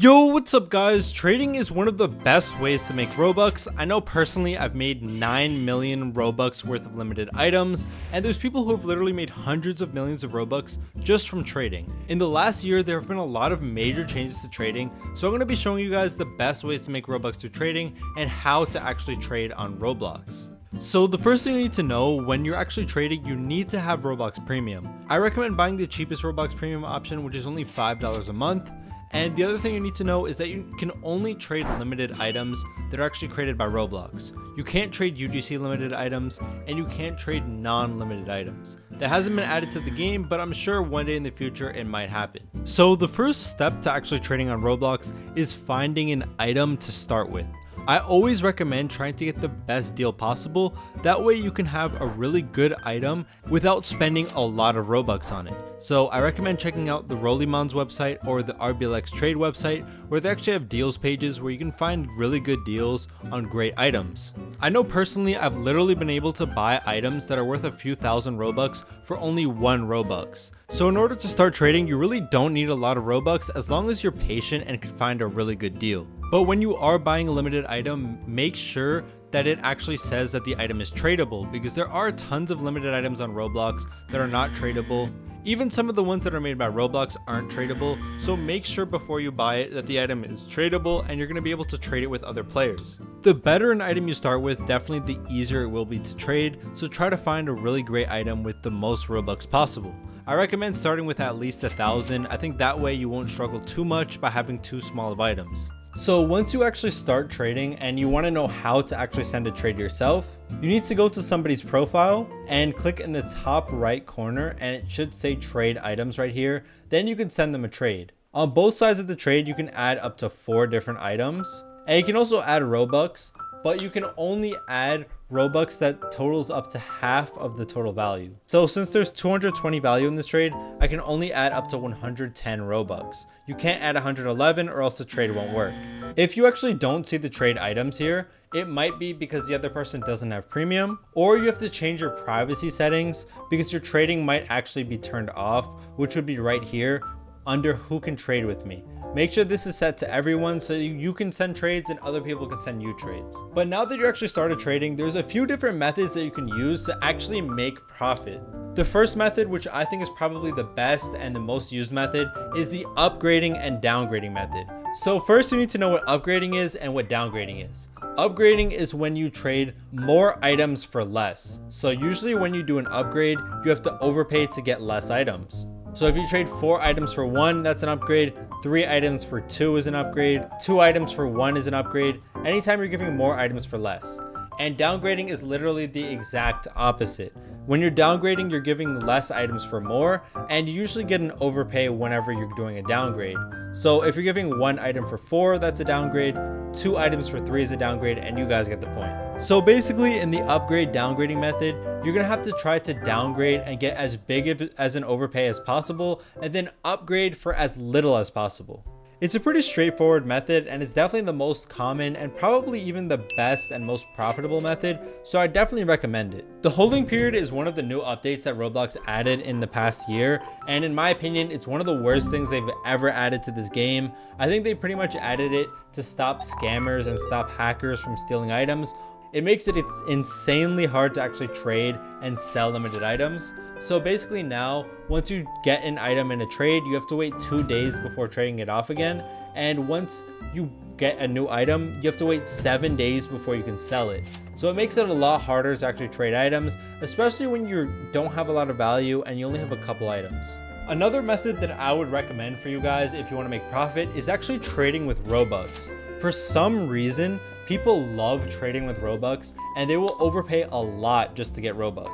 Yo, what's up guys? Trading is one of the best ways to make Robux. I know personally I've made 9 million Robux worth of limited items, and there's people who have literally made hundreds of millions of Robux just from trading. In the last year, there have been a lot of major changes to trading, so I'm going to be showing you guys the best ways to make Robux through trading and how to actually trade on Roblox. So the first thing you need to know when you're actually trading, you need to have Roblox Premium. I recommend buying the cheapest Roblox Premium option, which is only $5 a month. And the other thing you need to know is that you can only trade limited items that are actually created by Roblox. You can't trade UGC limited items, and you can't trade non-limited items. That hasn't been added to the game, but I'm sure one day in the future it might happen. So the first step to actually trading on Roblox is finding an item to start with. I always recommend trying to get the best deal possible. That way you can have a really good item without spending a lot of Robux on it. So I recommend checking out the Rollymon's website or the RBLX Trade website, where they actually have deals pages where you can find really good deals on great items. I know personally I've literally been able to buy items that are worth a few thousand Robux for only 1 Robux. So in order to start trading, you really don't need a lot of Robux as long as you're patient and can find a really good deal. But when you are buying a limited item, make sure that it actually says that the item is tradable, because there are tons of limited items on Roblox that are not tradable. Even some of the ones that are made by Roblox aren't tradable, so make sure before you buy it that the item is tradable and you're going to be able to trade it with other players. The better an item you start with, definitely the easier it will be to trade, so try to find a really great item with the most Robux possible. I recommend starting with at least 1,000. I think that way you won't struggle too much by having too small of items. So once you actually start trading and you want to know how to actually send a trade yourself, you need to go to somebody's profile and click in the top right corner, and it should say trade items right here. Then you can send them a trade. On both sides of the trade, you can add up to 4 different items, and you can also add Robux, but you can only add Robux that totals up to half of the total value. So since there's 220 value in this trade, I can only add up to 110 Robux. You can't add 111 or else the trade won't work. If you actually don't see the trade items here, it might be because the other person doesn't have premium, or you have to change your privacy settings because your trading might actually be turned off, which would be right here under who can trade with me. Make sure this is set to everyone so you can send trades and other people can send you trades. But now that you actually started trading, there's a few different methods that you can use to actually make profit. The first method, which I think is probably the best and the most used method, is the upgrading and downgrading method. So first you need to know what upgrading is and what downgrading is. Upgrading is when you trade more items for less. So usually when you do an upgrade, you have to overpay to get less items. So if you trade 4 items for 1, that's an upgrade. 3 items for 2 is an upgrade. 2 items for 1 is an upgrade. Anytime you're giving more items for less. And downgrading is literally the exact opposite. When you're downgrading, you're giving less items for more, and you usually get an overpay whenever you're doing a downgrade. So if you're giving 1 item for 4, that's a downgrade. 2 items for 3 is a downgrade, and you guys get the point. So basically in the upgrade downgrading method, you're gonna have to try to downgrade and get as big as an overpay as possible, and then upgrade for as little as possible. It's a pretty straightforward method, and it's definitely the most common and probably even the best and most profitable method, so I definitely recommend it. The holding period is one of the new updates that Roblox added in the past year, and in my opinion, it's one of the worst things they've ever added to this game. I think they pretty much added it to stop scammers and stop hackers from stealing items. It makes it insanely hard to actually trade and sell limited items. So basically now, once you get an item in a trade, you have to wait 2 days before trading it off again. And once you get a new item, you have to wait 7 days before you can sell it. So it makes it a lot harder to actually trade items, especially when you don't have a lot of value and you only have a couple items. Another method that I would recommend for you guys if you want to make profit is actually trading with Robux. For some reason, people love trading with Robux, and they will overpay a lot just to get Robux.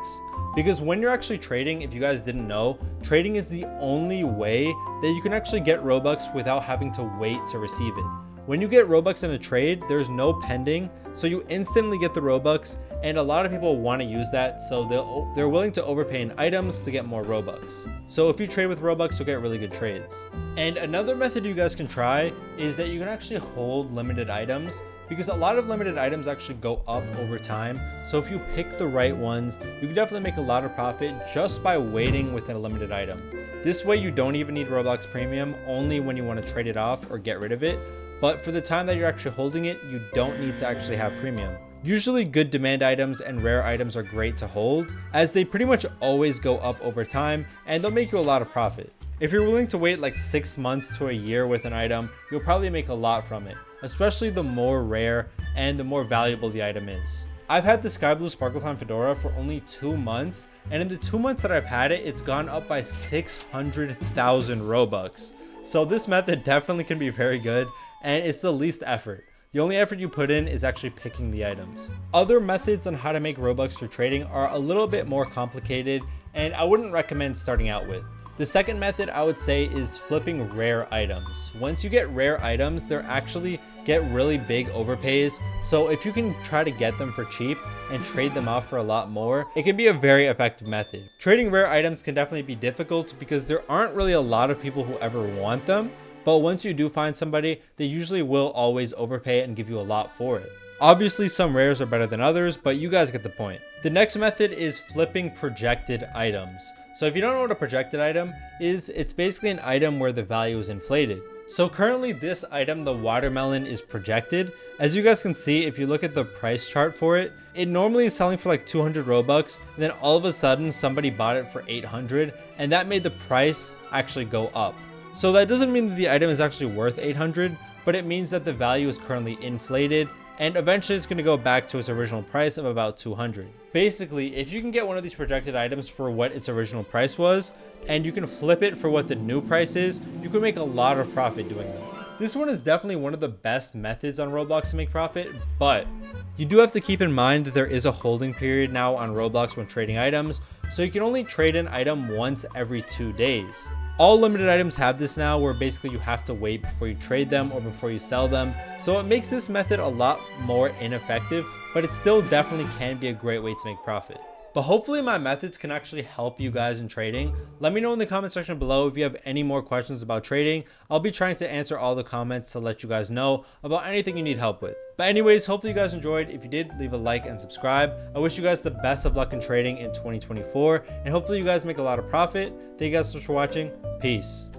Because when you're actually trading, if you guys didn't know, trading is the only way that you can actually get Robux without having to wait to receive it. When you get Robux in a trade, there's no pending, so you instantly get the Robux, and a lot of people want to use that, so they're willing to overpay in items to get more Robux. So if you trade with Robux, you'll get really good trades. And another method you guys can try is that you can actually hold limited items, because a lot of limited items actually go up over time. So if you pick the right ones, you can definitely make a lot of profit just by waiting within a limited item. This way you don't even need Roblox Premium, only when you want to trade it off or get rid of it. But for the time that you're actually holding it, you don't need to actually have premium. Usually good demand items and rare items are great to hold, as they pretty much always go up over time and they'll make you a lot of profit. If you're willing to wait like 6 months to a year with an item, you'll probably make a lot from it, especially the more rare and the more valuable the item is. I've had the Sky Blue Sparkle Time Fedora for only 2 months, and in the 2 months that I've had it, it's gone up by 600,000 Robux. So this method definitely can be very good, and it's the least effort. The only effort you put in is actually picking the items. Other methods on how to make Robux through trading are a little bit more complicated, and I wouldn't recommend starting out with. The second method I would say is flipping rare items. Once you get rare items, they actually get really big overpays. So if you can try to get them for cheap and trade them off for a lot more, it can be a very effective method. Trading rare items can definitely be difficult because there aren't really a lot of people who ever want them. But once you do find somebody, they usually will always overpay and give you a lot for it. Obviously, some rares are better than others, but you guys get the point. The next method is flipping projected items. So if you don't know what a projected item is, it's basically an item where the value is inflated. So currently this item, the watermelon, is projected. As you guys can see, if you look at the price chart for it, it normally is selling for like 200 Robux. And then all of a sudden somebody bought it for 800 and that made the price actually go up. So that doesn't mean that the item is actually worth 800, but it means that the value is currently inflated and eventually it's going to go back to its original price of about 200. Basically, if you can get one of these projected items for what its original price was, and you can flip it for what the new price is, you can make a lot of profit doing that. This one is definitely one of the best methods on Roblox to make profit, but you do have to keep in mind that there is a holding period now on Roblox when trading items, so you can only trade an item once every 2 days. All limited items have this now, where basically you have to wait before you trade them or before you sell them. So it makes this method a lot more ineffective, but it still definitely can be a great way to make profit. But hopefully my methods can actually help you guys in trading. Let me know in the comment section below if you have any more questions about trading. I'll be trying to answer all the comments to let you guys know about anything you need help with. But anyways, hopefully you guys enjoyed. If you did, leave a like and subscribe. I wish you guys the best of luck in trading in 2024, and hopefully you guys make a lot of profit. Thank you guys so much for watching. Peace.